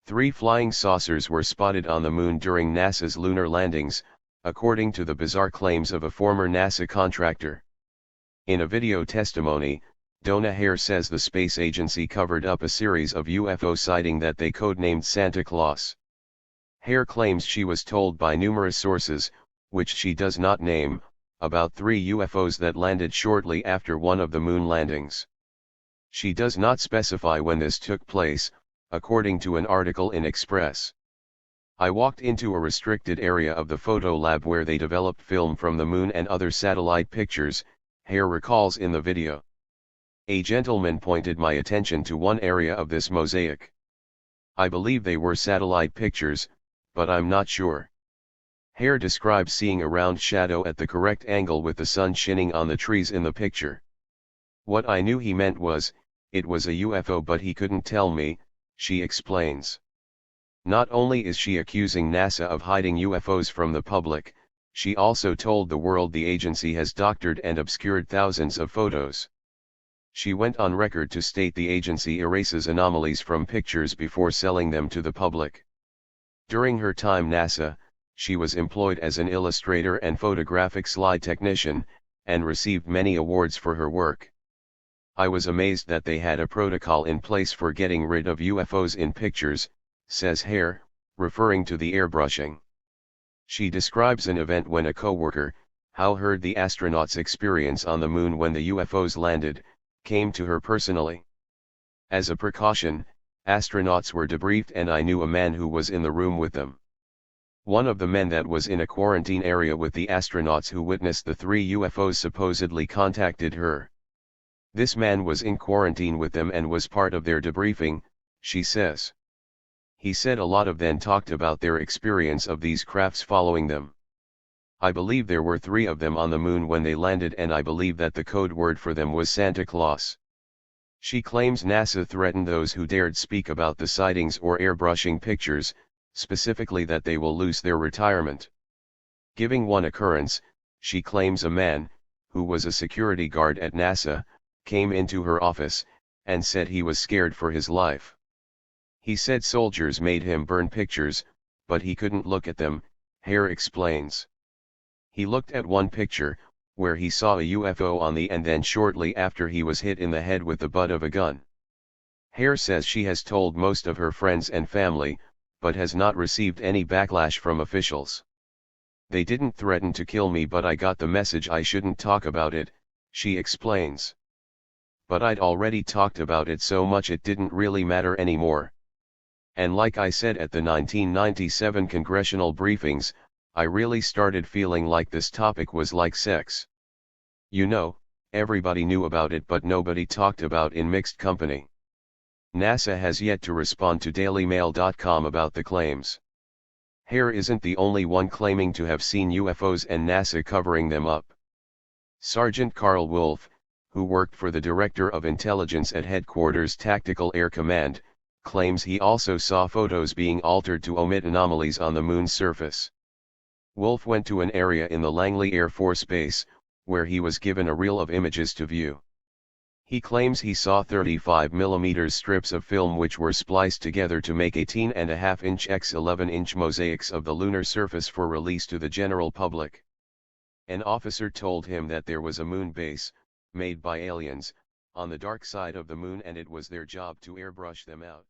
3 flying saucers were spotted on the moon during NASA's lunar landings, according to the bizarre claims of a former NASA contractor. In a video testimony, Donna Hare says the space agency covered up a series of UFO sightings that they codenamed Santa Claus. Hare claims she was told by numerous sources, which she does not name, about 3 UFOs that landed shortly after one of the moon landings. She does not specify when this took place, according to an article in Express. I walked into a restricted area of the photo lab where they developed film from the moon and other satellite pictures, Hare recalls in the video. A gentleman pointed my attention to one area of this mosaic. I believe they were satellite pictures, but I'm not sure. Hare describes seeing a round shadow at the correct angle with the sun shining on the trees in the picture. What I knew he meant was, it was a UFO, but he couldn't tell me, she explains. Not only is she accusing NASA of hiding UFOs from the public, she also told the world the agency has doctored and obscured thousands of photos. She went on record to state the agency erases anomalies from pictures before selling them to the public. During her time NASA, she was employed as an illustrator and photographic slide technician, and received many awards for her work. I was amazed that they had a protocol in place for getting rid of UFOs in pictures, says Hare, referring to the airbrushing. She describes an event when a coworker, Hal, heard the astronauts' experience on the moon when the UFOs landed, came to her personally. As a precaution, astronauts were debriefed and I knew a man who was in the room with them. One of the men that was in a quarantine area with the astronauts who witnessed the 3 UFOs supposedly contacted her. This man was in quarantine with them and was part of their debriefing, she says. He said a lot of them talked about their experience of these crafts following them. I believe there were 3 of them on the moon when they landed, and I believe that the code word for them was Santa Claus. She claims NASA threatened those who dared speak about the sightings or airbrushing pictures, specifically that they will lose their retirement. Giving one occurrence, she claims a man, who was a security guard at NASA, came into her office, and said he was scared for his life. He said soldiers made him burn pictures, but he couldn't look at them, Hare explains. He looked at one picture, where he saw a UFO on the and then shortly after he was hit in the head with the butt of a gun. Hare says she has told most of her friends and family, but has not received any backlash from officials. They didn't threaten to kill me, but I got the message I shouldn't talk about it, she explains. But I'd already talked about it so much it didn't really matter anymore. And like I said at the 1997 congressional briefings, I really started feeling like this topic was like sex. You know, everybody knew about it but nobody talked about in mixed company. NASA has yet to respond to dailymail.com about the claims. Hare isn't the only one claiming to have seen UFOs and NASA covering them up. Sergeant Carl Wolf, who worked for the Director of Intelligence at Headquarters Tactical Air Command, claims he also saw photos being altered to omit anomalies on the moon's surface. Wolf went to an area in the Langley Air Force Base, where he was given a reel of images to view. He claims he saw 35mm strips of film which were spliced together to make 18.5-inch x 11-inch mosaics of the lunar surface for release to the general public. An officer told him that there was a moon base, made by aliens, on the dark side of the moon, and it was their job to airbrush them out.